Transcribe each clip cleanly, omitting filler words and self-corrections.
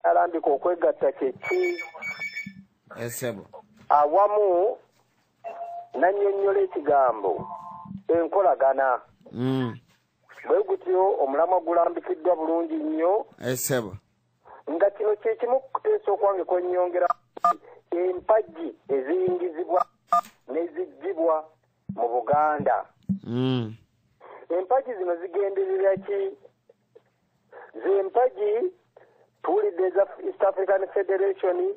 alambika okwegatta kyeki Esebo. Awamu nannyonnyola ekigambo enkolagana. Bwe gutyo omulamwa gulambikiddwa bulungi nnyo. Esebo. Nga kino kye kimu kuteesa okwange kwennyongera empagi eziyingizibwa n'eziggyibwa mu Buganda. Empagi zino zigenderera ki? Z'empagi tuwulidde eza East African Federation,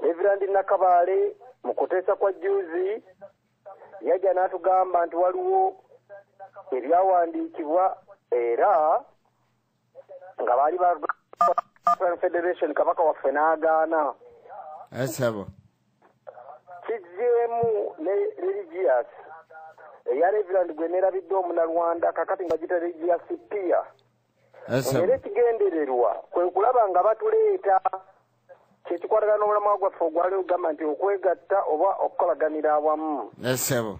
Reverend Nakabaale mu kuteesa kwa juzi yajja n'atugamba nti waliwo ebyawandiikibwa era nga baali ba Federation kabaka waffe n'agaana. Esebo. Kizzemu ne religious eya Reverend gwe neerabidde omunalwanda kakati nga gita religious pia. Era ekigendererwa kwe kulaba nga batuleeta kyekikwatagana n'omulamwa gwaffe ogwali ogamba nti okwegatta oba okukolaganira awamu. Esebo.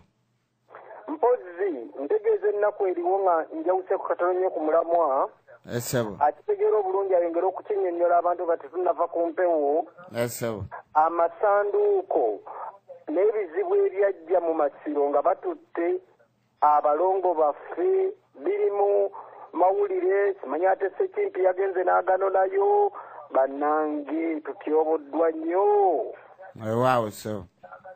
Mpozi ntegeeza ennaku eriwo nga njawuseeko katono nnyo ku mulamwa. Esebo. Akitegeera obulungi ayongera okukinnyonnyola abantu bati tunava ku mpewo. Esebo. Amasanduuko n'ebizibu ebyajja mu masiro nga batutte abalongo baffe birimu mawulire simanyi ate Ssekimpi yagenze n'agano nayo bannange tutyoboddwa nnyo. Waawo so.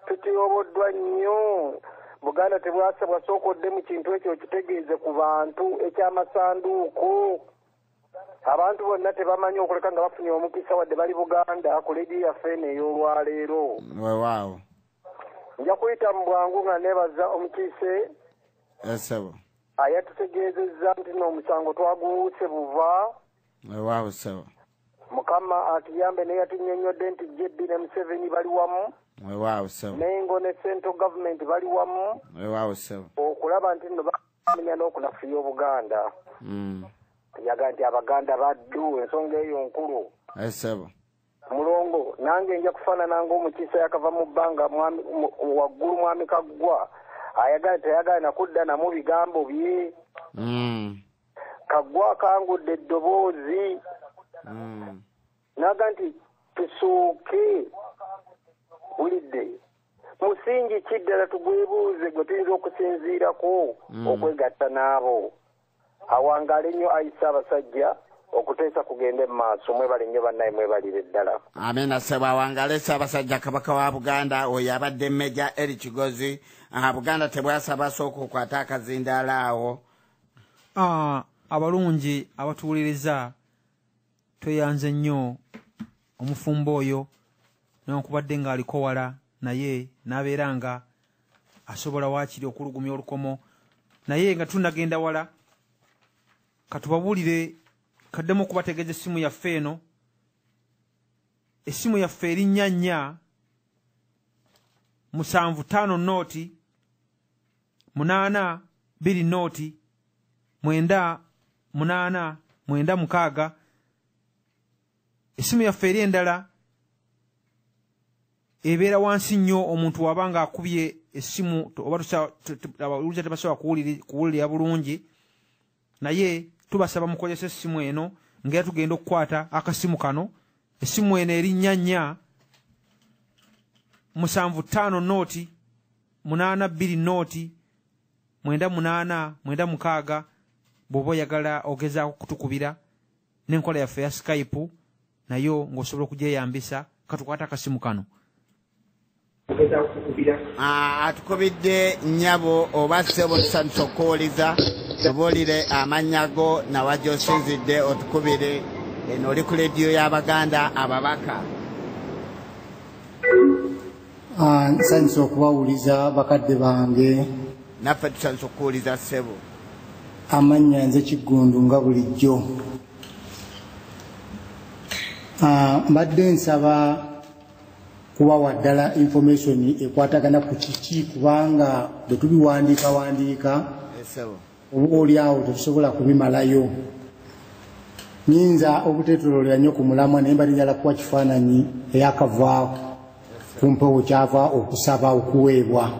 Tutyoboddwa nnyo. Buganda tebwasabwa sookodde mu kintu ekyo okitegeeze ku bantu eky'amasanduuko. Abantu bonna tebamanyi okuleka nga bafunye omukisa wadde bali Buganda ku leediyo yaffe eno ey'olwaleero. Waawo. Nja kuyita mu bwangu nga neebaza omukiise. Esebo. Ayatutegeezezza nti n'omusango twaguwuuse buva. Waawo so. Mukama atuyambe naye yatunnyonnyodde nti Jebbi ne Museveni bali wamu. Waawo so. Mengo ne Central Government bali wamu. Waawo so. Okulaba nti nno bamenya n'okunafuya Obuganda. Yaga nti Abaganda baddu ensonga eyo nkulu. Esebo. Mulongo nange nja kufaanana ng'omukiisa yakava mu bbanga waggulu mwami Kaggwa ayagala teyagala kudda namu bigambo bye. Kaggwa akangudde eddoboozi naga nti tusooke wulidde musingi kiddala tugwebuuze gwe tuyinza okusinziirako okwegatta n'abo. Awangaale nnyo ayisa abasajja okuteesa kugende mu maaso. Mwebale nnyo bannaye, mwebalire ddala. Amina sebo. Awangaale Ssaabasajja Kabaka wa Buganda oyo abadde Mmeja Eri Kigozi. Buganda tebwasaba sooka okwata akazindaala awo. Abalungi abatuwuliriza tweyanze nnyo omufumbo oyo newankubadde ng'aliko wala naye n'abeera nga asobola waakiri okulugumya olukomo naye nga tunagenda wala katubabuulire kaddemu okubategeeza essimu yaffe eno. Essimu yaffe erinnya nnya 75 nooti 8 2 nooti 9 8 9 6. Essimu yaffe eri endala ebeera wansi nnyo omuntu wabanga akubye essimu oba abawuliza tebasobola kuwulira bulungi naye tubasaba mukozesa essimu eno ngera tugenda okukwata akasimu kano. Essimu eno erinnya nnya 75 nooti 8 2 nooti 9 8 9 6 bw'oba oyagala ogezaako kutukubira n'enkola yaffe ya Skype nayo ng'osobola okugyeyambisa. Katukwata akasimu kano. Atukubidde nnyabo oba ssebo tusanyusa okuwuliza tubuulire amannya go nawa gy'osinzidde otukubire. Eno oli ku leediyo y'Abaganda Ababaka. Nsanyusa okubawuliza bakadde bange. Naffe tusanyusa okuwuliza ssebo. Amannya nze Kiggundu nga bulijjo. Mbadde nsaba kubawa ddala information ekwatagana ku kiki kubanga bwe tubiwandiika oba oli awo tetusobola kubimalayo. Nyinza obuteetololera nnyo ku mulamwa naye mbadde njala kuwa kifaananyi eyakavaako ku mpewo kyava okusaba okuweebwa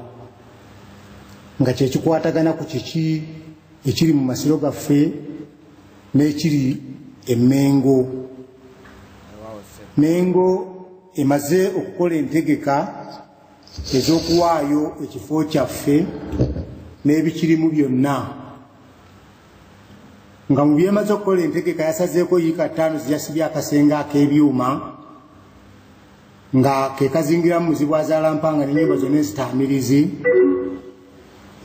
nga kyekikwatagana ku kiki ekiri mu masiro gaffe n'ekiri e Mengo. Mengo emaze okukola entegeka ez'okuwaayo ekifo kyaffe n'ebikirimu byonna. Nga mu byemaze okukola entegeka yasazeeko yiika 5 ziyasibye akasenge ak'ebyuma nga ke kazingiramu Muzibu Azaalampanga n'ennyumba zonna ezitaamirizi,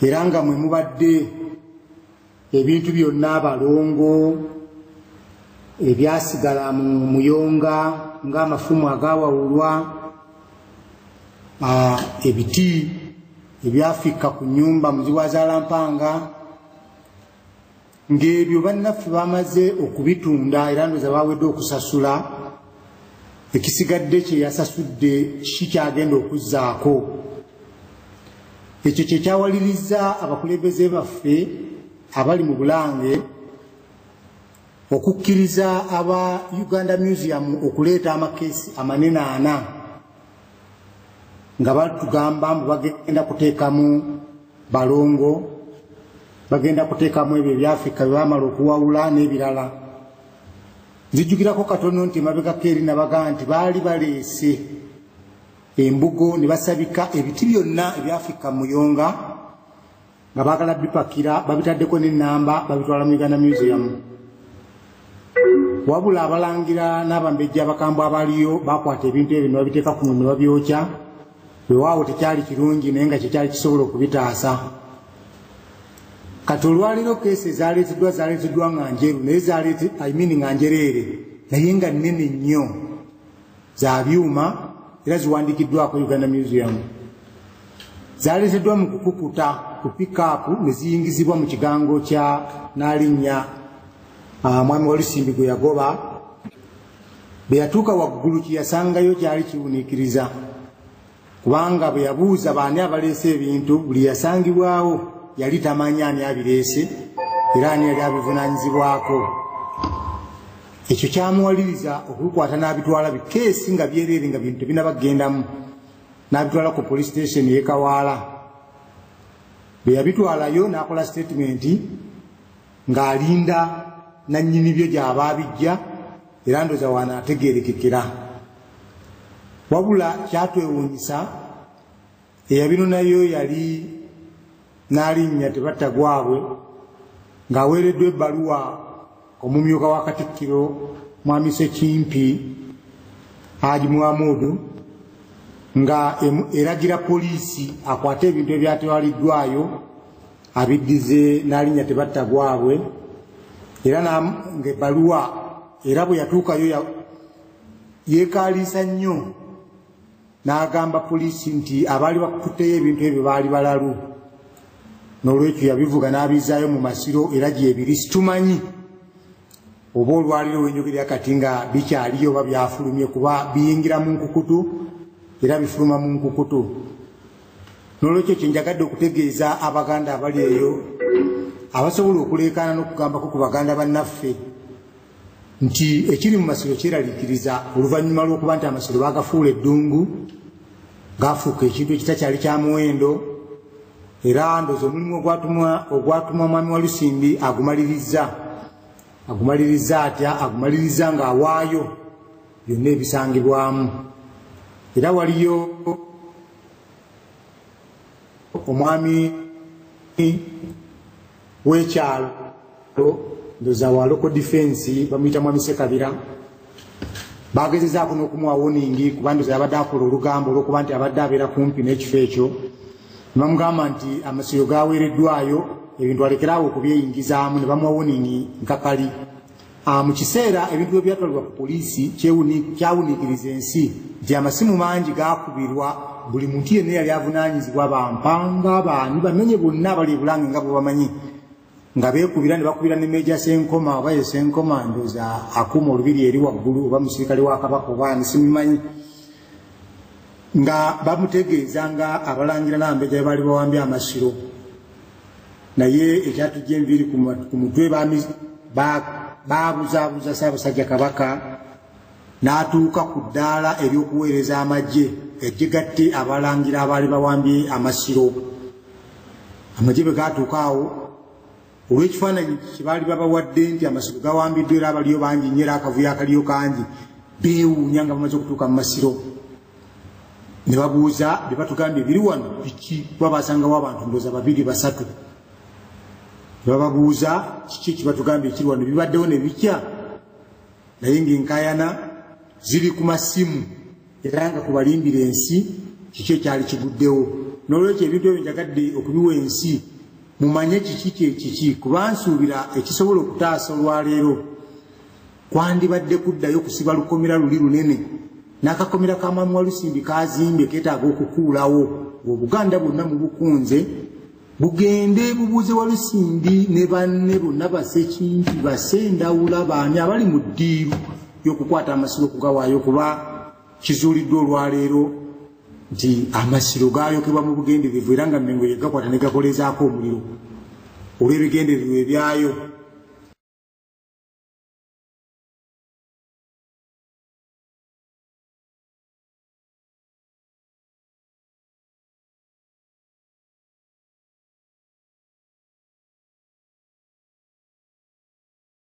era nga mwe mubadde ebintu byonna abalongo ebyasigala mu muyonga ng'amafumu agawawulwa, ebiti ebyafikka ku nnyumba Muzibu Azaalampanga, ng'ebyo bannaffe bamaze okubitunda era ndowooza bawedde okusasula. Ekisigadde kye yasasudde kikyagenda okuzzaako. Ekyo kye kyawaliriza abakulembeze baffe abali mu Bulange okukkiriza aba Uganda Museum okuleeta amakeesi amanene 4 nga batugamba mbu bagenda kuteekamu balongo, bagenda kuteekamu ebyo ebyafrika bye bamala okuwawula n'ebirala. Nzijjukirako katono nti emabegako eri nabagaa nti baali baleese embugo ne basabika ebiti byonna ebyafrika mu Muyonga nga baagala bipakira babitaddeko n'ennamba babitwala mu Uganda Museum. Wabula abalangira n'abambejja abakambwe abaliyo bakwata ebintu ebyo ne babiteeka ku ne babyokya, weewaawo tekyali kirungi naye nga kyekyali kisobola okubitaasa. Kati olwaliro keesi zaaleeteddwa nga njeru naye nga njereere naye nga nnene nnyo za byuma era ziwandiikiddwako Uganda Museum. Zaaleeteddwa mu kukukuta ku pikaapu ne ziyingizibwa mu kigango kya Naalinnya mwami Walusimbi gwe yagoba. Bwe yatuuka waggulu kye yasangayo kyali kiwuniikiriza, kubanga bwe yabuuza baani abaleese ebintu buli yasangibwawo yali tamanyi ani abireese era ani yali abivunaanyizibwako. Ekyo kyamuwaliriza okubikwata n'abitwala bikeesi nga byereere nga bintu tebinabagendamu, n'abitwala ku police station y'e Kawaala. Bwe yabitwalayo n'akola statement ng'alinda nannyini byo gy'aba abijja era ndowooza wanaategeerekekera. Wabula kyatwewuunyisa eyabinonayo yali Naalinnya Tebattagwabwe ng'aweereddwa ebbaluwa omumyuka wa Katikkiro Mwami Ssekimpi Haji Muhammad nga eragira poliisi akwate ebintu ebyatwaliddwayo abiddize Naalinnya Tebattagwabwe, era ng'ebbaluwa era bwe yatuukayo yeekaaliisa nnyo n'agamba poliisi nti abaali bakutteyo ebintu ebyo baali balalu. N'olwekyo yabivuga n'abizaayo mu Masiro era gyebiri situmanyi oba olwaliro wenjogerera kati nga bikyaliyo oba byafulumye kuba biyingira mu nkukutu era bifuluma mu nkukutu. N'olwekyo kyenjagadde okutegeeza Abaganda abali eyo abasobola okuleekaana n'okugambako ku Baganda bannaffe nti ekiri mu Masiro kyeraliikiriza oluvannyuma lw'okuba nti Amasiro baagafuula eddungu gaafuuka ekintu ekitakyali kya muwendo, era ndowooza omulimu ogwatumwa Mwami Walusimbi agumaliriza atya, agumaliriza ng'awaayo byonna ebisangibwamu. Era waliyo omwami w'ekyalo ndowooza wa local defense bamuyita Mwami Ssekabira, bagezezaako n'okumuwa warning kuba ndowooza yabadde akola olugambo olw'okuba nti abadde abeera kumpi n'ekifo ekyo. Bamugamba nti Amasiro gaweereddwayo ebintu alekeraawo okubyeyingizaamu, ne bamuwa warning nkakali. Mu kiseera ebintu bye byatwalibwa ku poliisi kyawuniikiriza ensi nti amasimu mangi gaakubirwa buli muntu yenna yali avunaanyizibwa bampanga baani bamenye bonna abali Bulange nga bwe bamanyi nga beekubira ne bakubira ne Meja Senkoma oba ye Senkoma ndowooza akuuma olubiri eri waggulu oba musirikale wa Kabaka oba ani simumanyi, nga bamutegeeza nga abalangira n'abambejja baali bawambye Amasiro. Naye ekyatujja enviiri ku mutwe baabuzaabuza Ssaabasajja Kabaka n'atuuka ku ddaala ery'okuweereza amagye ejjegatte abalangira abaali bawambye Amasiro. Amagye bwe gaatuuka awo olw'ekifaananyi kye baali babawadde nti Amasiro gawambiddwa era abaliyo bangi nnyo era akavuyo akaliyo kangi, beewuunya nga bamaze okutuuka mu masiro ne babuuza bye batugambye biri wano biki kuba basangawo abantu ndooza 2 3 ne bababuuza kiki kibatugambye ekiri wano bibaddewo ne bikya naye ng'enkayana ziri ku masimu era nga kubalimbira ensi kiki ekyali kiguddewo n'olwekyo ebintu ebyo njagadde okubiwa ensi mumanye kiki kuba nsuubira ekisobola okutaasa olwaleero kwandibadde kuddayo kusiba lukomera luli lunene n'akakomera ka Mwami Walusimbi kazimbye keetaaga okukuulawo ng'Obuganda bwonna mu bukunze bugende bubuuze Walusimbi ne banne bonna Basekimpi Basendawula baani abali mu ddiiru y'okukwata amasiro okugawaayo kuba kizuuliddwa olwaleero nti amasiro gaayokebwa mu bugenderevu era nga Mengo ye gakwata ne gakolezaako omuliro olw'ebigendererwa ebyayo